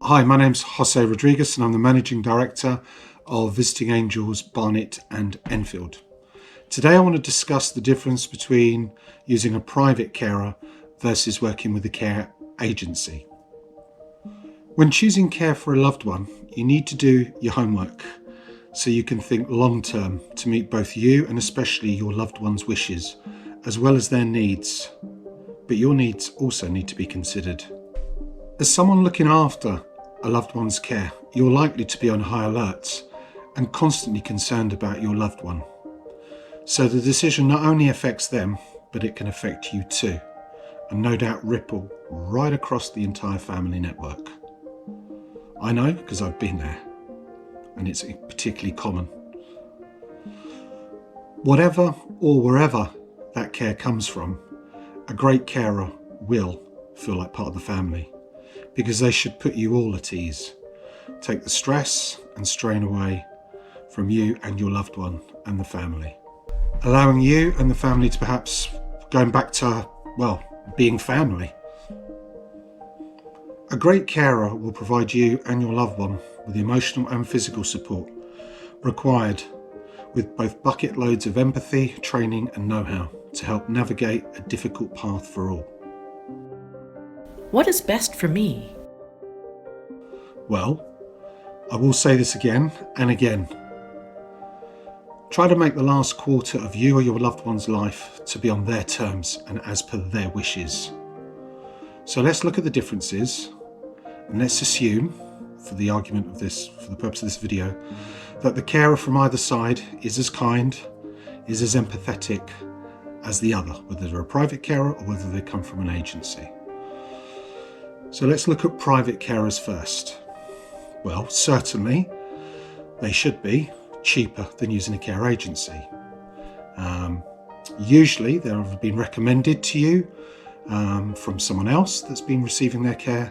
Hi, my name's José Rodríguez and I'm the Managing Director of Visiting Angels Barnet and Enfield. Today I want to discuss the difference between using a private carer versus working with a care agency. When choosing care for a loved one, you need to do your homework so you can think long term to meet both you and especially your loved one's wishes, as well as their needs. But your needs also need to be considered. As someone looking after a loved one's care, you're likely to be on high alert and constantly concerned about your loved one. So the decision not only affects them, but it can affect you too, and no doubt ripple right across the entire family network. I know because I've been there, and it's particularly common. Whatever or wherever that care comes from, a great carer will feel like part of the family, because they should put you all at ease, take the stress and strain away from you and your loved one and the family, allowing you and the family to perhaps going back to, being family. A great carer will provide you and your loved one with the emotional and physical support required, with both bucket loads of empathy, training and know-how to help navigate a difficult path for all. What is best for me? Well, I will say this again and again. Try to make the last quarter of you or your loved one's life to be on their terms and as per their wishes. So let's look at the differences, and let's assume, for the purpose of this video, that the carer from either side is as kind, is as empathetic as the other, whether they're a private carer or whether they come from an agency. So let's look at private carers first. Well, certainly they should be cheaper than using a care agency. Usually they've been recommended to you from someone else that's been receiving their care,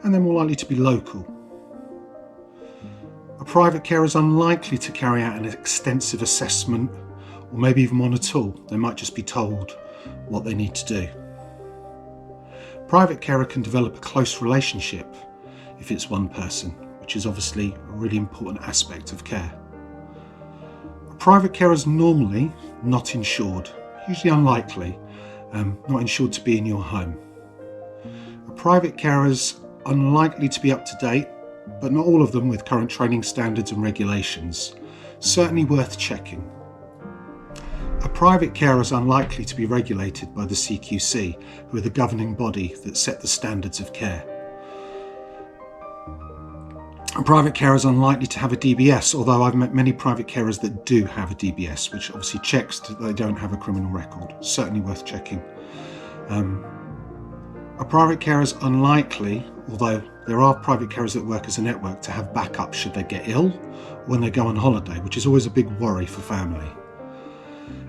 and they're more likely to be local. A private carer is unlikely to carry out an extensive assessment or maybe even one at all. They might just be told what they need to do. Private carer can develop a close relationship if it's one person, which is obviously a really important aspect of care. A private carer is normally not insured, usually unlikely, not insured to be in your home. A private carer is unlikely to be up to date, but not all of them with current training standards and regulations. Certainly worth checking. A private carer is unlikely to be regulated by the CQC, who are the governing body that set the standards of care. A private carer is unlikely to have a DBS, although I've met many private carers that do have a DBS, which obviously checks that they don't have a criminal record. Certainly worth checking. A private carer is unlikely, although there are private carers that work as a network, to have backup should they get ill or when they go on holiday, which is always a big worry for family.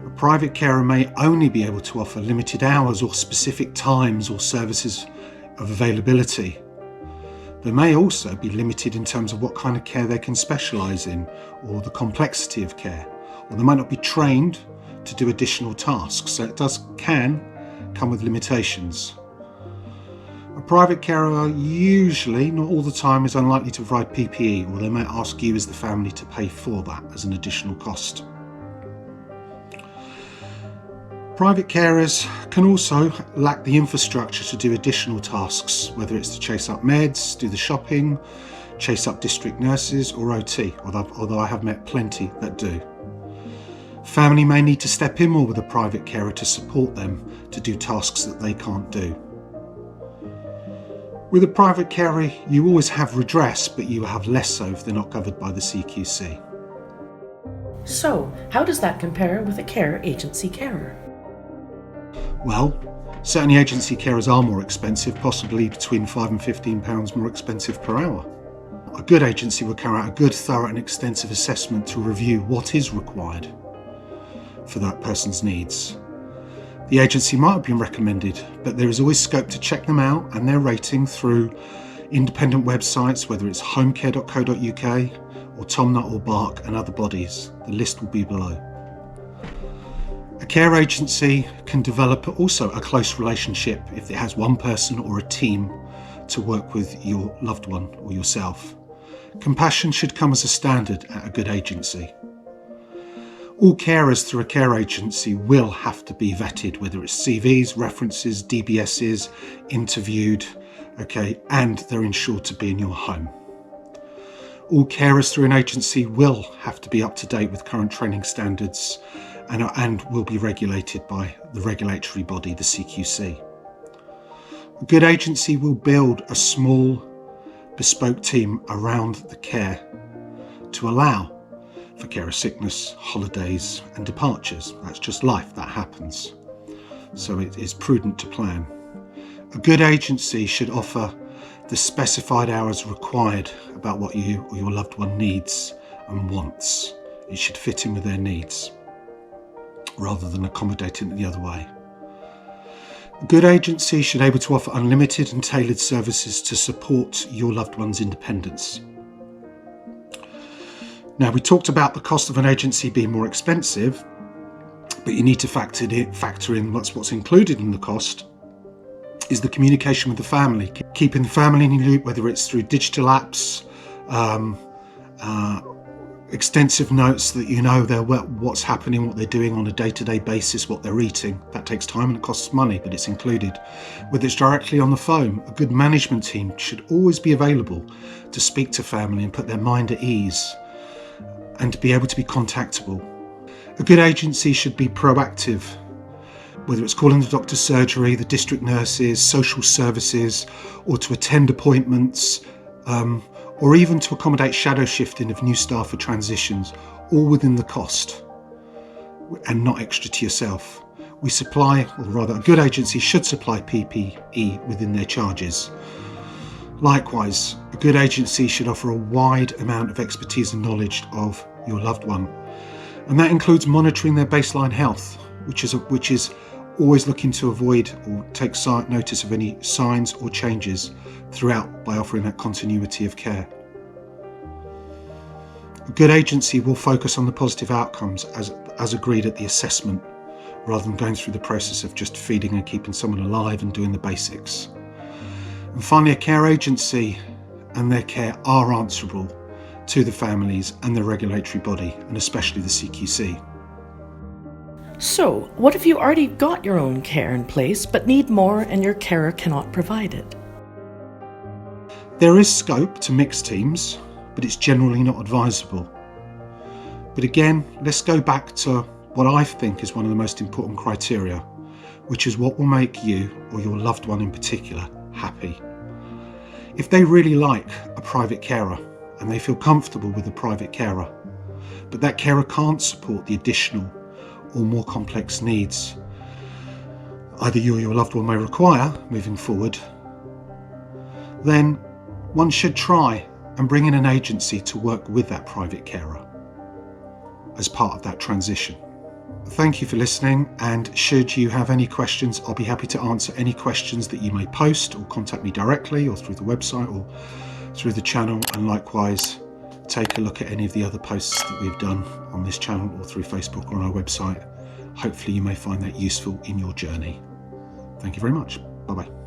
A private carer may only be able to offer limited hours or specific times or services of availability. They may also be limited in terms of what kind of care they can specialise in or the complexity of care, or they might not be trained to do additional tasks, so it can come with limitations. A private carer usually, not all the time, is unlikely to provide PPE, or they might ask you as the family to pay for that as an additional cost. Private carers can also lack the infrastructure to do additional tasks, whether it's to chase up meds, do the shopping, chase up district nurses or OT, although I have met plenty that do. Family may need to step in more with a private carer to support them to do tasks that they can't do. With a private carer, you always have redress, but you have less so if they're not covered by the CQC. So, how does that compare with a care agency carer? Well, certainly agency carers are more expensive, possibly between £5 and £15 more expensive per hour. A good agency will carry out a good, thorough and extensive assessment to review what is required for that person's needs. The agency might have been recommended, but there is always scope to check them out and their rating through independent websites, whether it's homecare.co.uk or Tomnut or Bark and other bodies. The list will be below. A care agency can develop also a close relationship if it has one person or a team to work with your loved one or yourself. Compassion should come as a standard at a good agency. All carers through a care agency will have to be vetted, whether it's CVs, references, DBSs, interviewed, and they're insured to be in your home. All carers through an agency will have to be up to date with current training standards and will be regulated by the regulatory body, the CQC. A good agency will build a small, bespoke team around the care to allow for carer sickness, holidays and departures. That's just life, that happens. So it is prudent to plan. A good agency should offer the specified hours required about what you or your loved one needs and wants. It should fit in with their needs rather than accommodating it the other way. A good agency should be able to offer unlimited and tailored services to support your loved one's independence. Now, we talked about the cost of an agency being more expensive, but you need to factor in what's included in the cost is the communication with the family, keeping the family in the loop, whether it's through digital apps, extensive notes that you know what's happening, what they're doing on a day-to-day basis, what they're eating. That takes time and it costs money, but it's included. Whether it's directly on the phone, a good management team should always be available to speak to family and put their mind at ease and to be able to be contactable. A good agency should be proactive, whether it's calling the doctor's surgery, the district nurses, social services, or to attend appointments, or even to accommodate shadow shifting of new staff for transitions, all within the cost and not extra to yourself. We supply, or rather a good agency should supply PPE within their charges. Likewise, a good agency should offer a wide amount of expertise and knowledge of your loved one. And that includes monitoring their baseline health, which is always looking to avoid or take notice of any signs or changes throughout by offering that continuity of care. A good agency will focus on the positive outcomes as agreed at the assessment, rather than going through the process of just feeding and keeping someone alive and doing the basics. And finally, a care agency and their care are answerable to the families and the regulatory body, and especially the CQC. So, what if you already got your own care in place but need more and your carer cannot provide it? There is scope to mix teams, but it's generally not advisable. But again, let's go back to what I think is one of the most important criteria, which is what will make you or your loved one in particular happy. If they really like a private carer and they feel comfortable with a private carer, but that carer can't support the additional or more complex needs either you or your loved one may require moving forward, then one should try and bring in an agency to work with that private carer as part of that transition. Thank you for listening, and should you have any questions, I'll be happy to answer any questions that you may post or contact me directly or through the website or through the channel, and likewise take a look at any of the other posts that we've done on this channel or through Facebook or on our website. Hopefully you may find that useful in your journey. Thank you very much. Bye-bye.